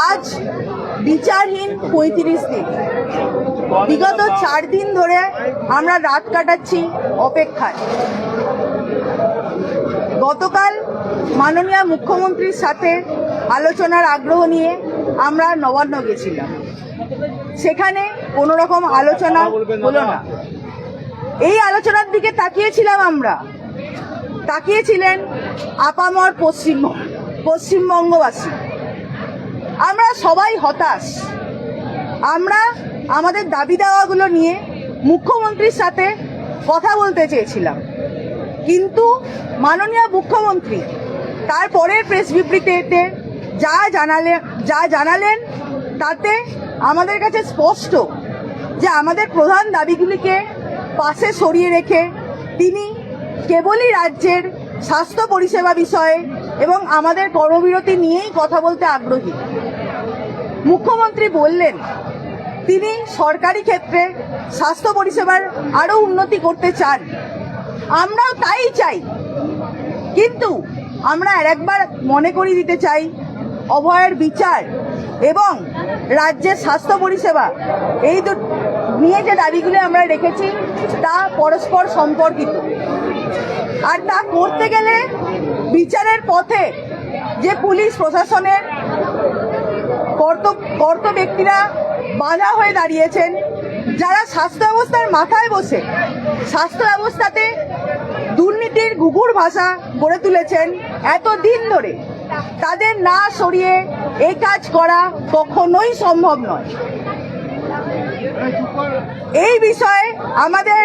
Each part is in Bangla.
আজ বিচারহীন ৩৫ দিন। বিগত ৪ দিন ধরে আমরা রাত কাটাচ্ছি অপেক্ষায়। গতকাল মাননীয় মুখ্যমন্ত্রীর সাথে আলোচনার আগ্রহ নিয়ে আমরা নবান্ন গেছিলাম। সেখানে কোনো রকম আলোচনা হলো না। এই আলোচনার দিকে তাকিয়েছিলাম আমরা, তাকিয়েছিলেন আপামর পশ্চিমবঙ্গবাসী। আমরা সবাই হতাশ। আমরা আমাদের দাবি দাওয়াগুলো নিয়ে মুখ্যমন্ত্রীর সাথে কথা বলতে চেয়েছিলাম, কিন্তু মাননীয় মুখ্যমন্ত্রী তার পরের প্রেস বিবৃতিতে যা জানালেন তাতে আমাদের কাছে স্পষ্ট যে আমাদের প্রধান দাবিগুলিকে পাশে সরিয়ে রেখে তিনি কেবলই রাজ্যের স্বাস্থ্য পরিষেবা বিষয়ে এবং আমাদের কর্মবিরতি নিয়েই কথা বলতে আগ্রহী। মুখ্যমন্ত্রী বললেন তিনি সরকারি ক্ষেত্রে স্বাস্থ্য পরিষেবার আরও উন্নতি করতে চান। আমরাও তাই চাই, কিন্তু আমরা আরেকবার মনে করিয়ে দিতে চাই অভয়ের বিচার এবং রাজ্যের স্বাস্থ্য পরিষেবা এই নিয়ে যে দাবিগুলি আমরা রেখেছি তা পরস্পর সম্পর্কিত। আর তা করতে গেলে বিচারের পথে যে পুলিশ প্রশাসনের কর্ত ব্যক্তিরা বাধা হয়ে দাঁড়িয়েছেন, যারা স্বাস্থ্য ব্যবস্থার মাথায় বসে স্বাস্থ্য ব্যবস্থাতে দুর্নীতির ঘুঘুর ভাষা গড়ে তুলেছেন এতদিন ধরে, তাদের না সরিয়ে এই কাজ করা কখনোই সম্ভব নয়। এই বিষয়ে আমাদের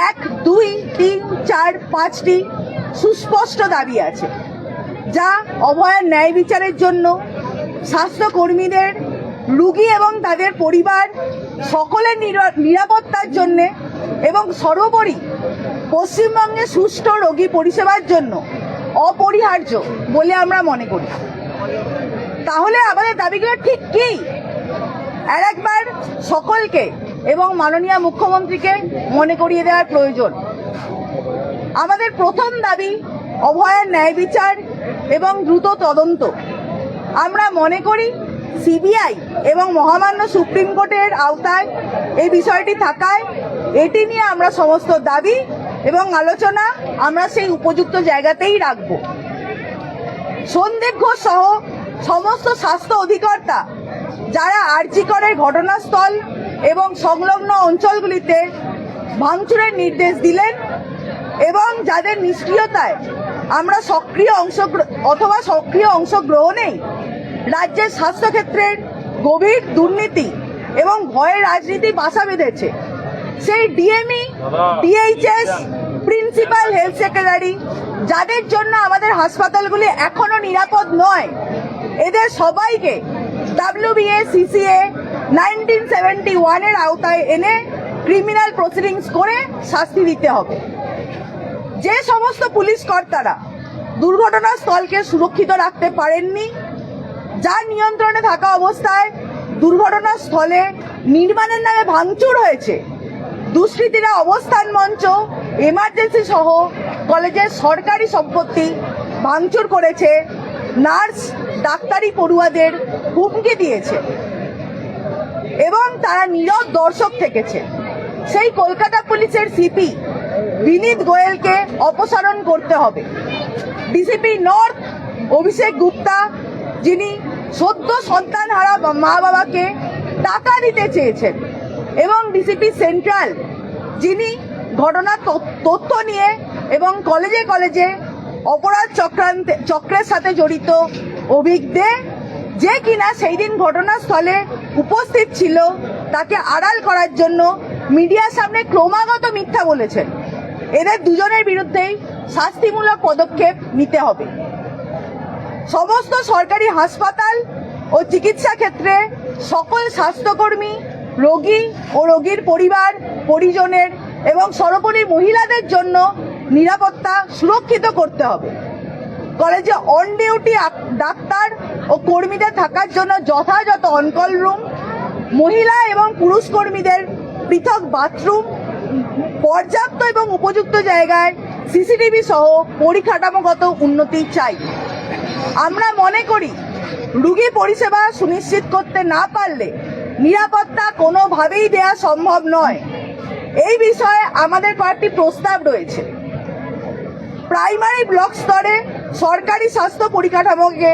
১, ২, ৩, ৪, ৫টি সুস্পষ্ট দাবি আছে, যা অভয়ের ন্যায় বিচারের জন্য, স্বাস্থ্যকর্মীদের, রোগী এবং তাদের পরিবার সকলের নিরাপত্তার জন্যে এবং সর্বোপরি পশ্চিমবঙ্গে সুষ্ঠু রোগী পরিষেবার জন্য অপরিহার্য বলে আমরা মনে করি। তাহলে আমাদের দাবিগুলো ঠিক কী? আর একবার সকলকে এবং মাননীয় মুখ্যমন্ত্রীকে মনে করিয়ে দেওয়ার প্রয়োজন। আমাদের প্রথম দাবি অভয়ের ন্যায় বিচার এবং দ্রুত তদন্ত। আমরা মনে করি সিবিআই এবং মহামান্য সুপ্রিম কোর্টের আওতায় এই বিষয়টি থাকায় এটি নিয়ে আমরা সমস্ত দাবি এবং আলোচনা আমরা সেই উপযুক্ত জায়গাতেই রাখব। সন্দীপ ঘোষ সহ সমস্ত স্বাস্থ্য অধিকর্তা যারা আরজি করের ঘটনাস্থল এবং সংলগ্ন অঞ্চলগুলিতে ভাঙচুরের নির্দেশ দিলেন এবং যাদের নিষ্ক্রিয়তায় আমরা সক্রিয় অংশগ্রহণেই রাজ্যের স্বাস্থ্যক্ষেত্রের গভীর দুর্নীতি এবং ভয়ের রাজনীতি বাসা বেঁধেছে, সেই DME, DHS, principal health secretary, যাদের জন্য আমাদের হাসপাতালগুলি এখনো নিরাপদ নয়, এদের সবাইকে WBA-CCA 1971-এর আওতায় এনে ক্রিমিনাল প্রসিডিংস করে শাস্তি দিতে হবে। যে সমস্ত পুলিশ কর্তারা দুর্ঘটনাস্থলকে সুরক্ষিত রাখতে পারেননি, যার নিয়ন্ত্রণে থাকা অবস্থায় দুর্ঘটনাস্থলে নির্মাণের নামে ভাঙচুর হয়েছে, দুষ্কৃতীরা অবস্থান মঞ্চ, এমার্জেন্সি সহ কলেজের সরকারি সম্পত্তি ভাঙচুর করেছে, নার্স, ডাক্তারি পড়ুয়াদের হুমকি দিয়েছে এবং তারা নীরব দর্শক থেকেছে, সেই কলকাতা পুলিশের সিপি বিনীত গোয়েলকে অপসারণ করতে হবে। ডিসিপি নর্থ অভিষেক গুপ্তা, যিনি সদ্য সন্তানহারা মা বাবাকে টাকা দিতে চেয়েছেন, এবং ডিসিপি সেন্ট্রাল, যিনি ঘটনার তথ্য নিয়ে এবং কলেজে কলেজে অপরাধ চক্রের সাথে জড়িত অভিজ্ঞদের, যে কিনা সেই দিন ঘটনাস্থলে উপস্থিত ছিল, তাকে আড়াল করার জন্য মিডিয়ার সামনে ক্রমাগত মিথ্যা বলেছেন। এদের দুজনের বিরুদ্ধেই শাস্তিমূলক পদক্ষেপ নিতে হবে। সমস্ত সরকারি হাসপাতাল ও চিকিৎসা ক্ষেত্রে সকল স্বাস্থ্যকর্মী, রোগী ও রোগীর পরিবার পরিজনের এবং সর্বোপরি মহিলাদের জন্য নিরাপত্তা সুরক্ষিত করতে হবে। কলেজে অন ডিউটি ডাক্তার ও কর্মীদের থাকার জন্য যথাযথ অনকল রুম, মহিলা এবং পুরুষ কর্মীদের পৃথক বাথরুম, পর্যাপ্ত এবং উপযুক্ত জায়গায় সিসিটিভি সহ পরিকাঠামোগত উন্নতি চাই। আমরা মনে করি রোগী পরিষেবা সুনিশ্চিত করতে না পারলে নিরাপত্তা কোনোভাবেই দেওয়া সম্ভব নয়। এই বিষয়ে আমাদের কয়েকটি প্রস্তাব রয়েছে। প্রাইমারি ব্লক স্তরে সরকারি স্বাস্থ্য পরিকাঠামোকে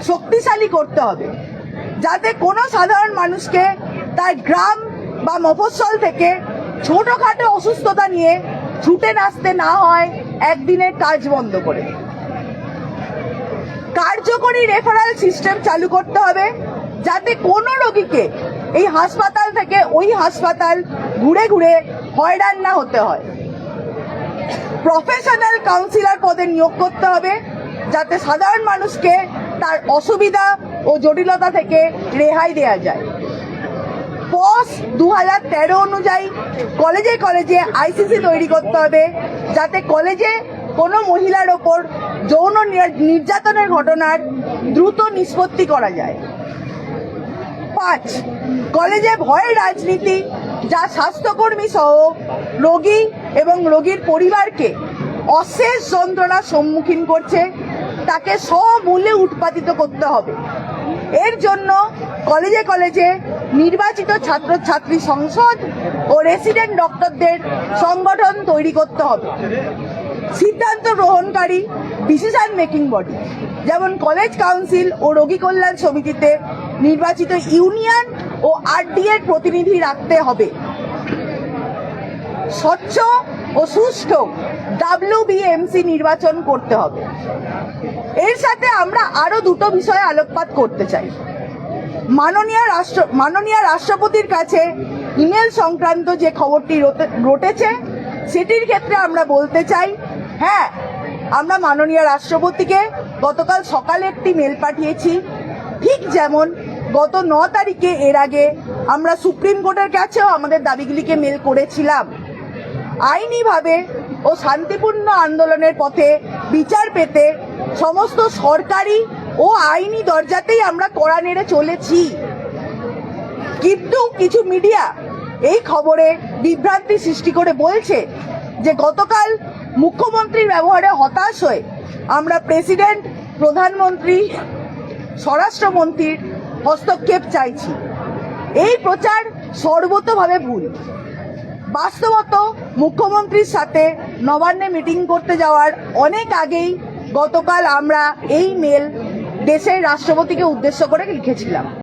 শক্তিশালী করতে হবে, যাতে কোনো সাধারণ মানুষকে তার গ্রাম বা মফস্বল থেকে ছোটখাটো অসুস্থতা নিয়ে ছুটে নাচতে না হয় একদিনের কাজ বন্ধ করে। কার্যকরী রেফারেল সিস্টেম চালু করতে হবে, যাতে কোনো রোগীকে এই হাসপাতাল থেকে ওই হাসপাতাল ঘুরে ঘুরে হয়রান না হতে হয়। প্রফেশনাল কাউন্সিলর পদে নিয়োগ করতে হবে, যাতে সাধারণ মানুষকে তার অসুবিধা ও জটিলতা থেকে রেহাই দেওয়া যায়। পস 2013 অনুযায়ী কলেজে কলেজে আইসিসি তৈরি করতে হবে, যাতে কলেজে কোনো মহিলার ওপর যৌন নির্যাতনের ঘটনার দ্রুত নিষ্পত্তি করা যায়। 5. কলেজে ভয়ের রাজনীতি, যা স্বাস্থ্যকর্মী সহ রোগী এবং রোগীর পরিবারকে অশেষ যন্ত্রণার সম্মুখীন করছে, তাকে সমূলে উৎপাদিত করতে হবে। এর জন্য কলেজে কলেজে নির্বাচিত ছাত্রছাত্রী সংসদ ও রেসিডেন্ট ডক্টরদের সংগঠন তৈরি করতে হবে। সিদ্ধান্ত গ্রহণকারী ডিসিশন মেকিং বডি, যেমন কলেজ কাউন্সিল ও রোগী কল্যাণ সমিতিতে নির্বাচিত ইউনিয়ন ও আরডি এর প্রতিনিধি রাখতে হবে। স্বচ্ছ ও সুষ্ঠু WBMC নির্বাচন করতে হবে। এর সাথে আমরা আরো দুটো বিষয়ে আলোকপাত করতে চাই। মাননীয় রাষ্ট্রপতির কাছে ইমেল সংক্রান্ত যে খবরটি রটেছে, সেটির ক্ষেত্রে আমরা বলতে চাই, হ্যাঁ, আমরা মাননীয় রাষ্ট্রপতিকে গতকাল সকালে একটি মেল পাঠিয়েছি, ঠিক যেমন গত 9 তারিখে এর আগে আমরা সুপ্রিম কোর্টের কাছেও আমাদের দাবিগুলিকে মেল করেছিলাম। আইনিভাবে ও শান্তিপূর্ণ আন্দোলনের পথে বিচার পেতে সমস্ত সরকারি ও আইনি দরজাতেই আমরা কড়া নেড়ে চলেছি। কিন্তু কিছু মিডিয়া এই খবরে বিভ্রান্তি সৃষ্টি করে বলছে যে গতকাল মুখ্যমন্ত্রীর ব্যবহারে হতাশ হয়ে আমরা প্রেসিডেন্ট, প্রধানমন্ত্রী, স্বরাষ্ট্রমন্ত্রীর হস্তক্ষেপ চাইছি। এই প্রচার সর্বতভাবে ভুল। বাস্তবত মুখ্যমন্ত্রীর সাথে নবান্নে মিটিং করতে যাওয়ার অনেক আগেই গতকাল আমরা এই মেল দেশের রাষ্ট্রপতিকে উদ্দেশ্য করে লিখেছিলাম।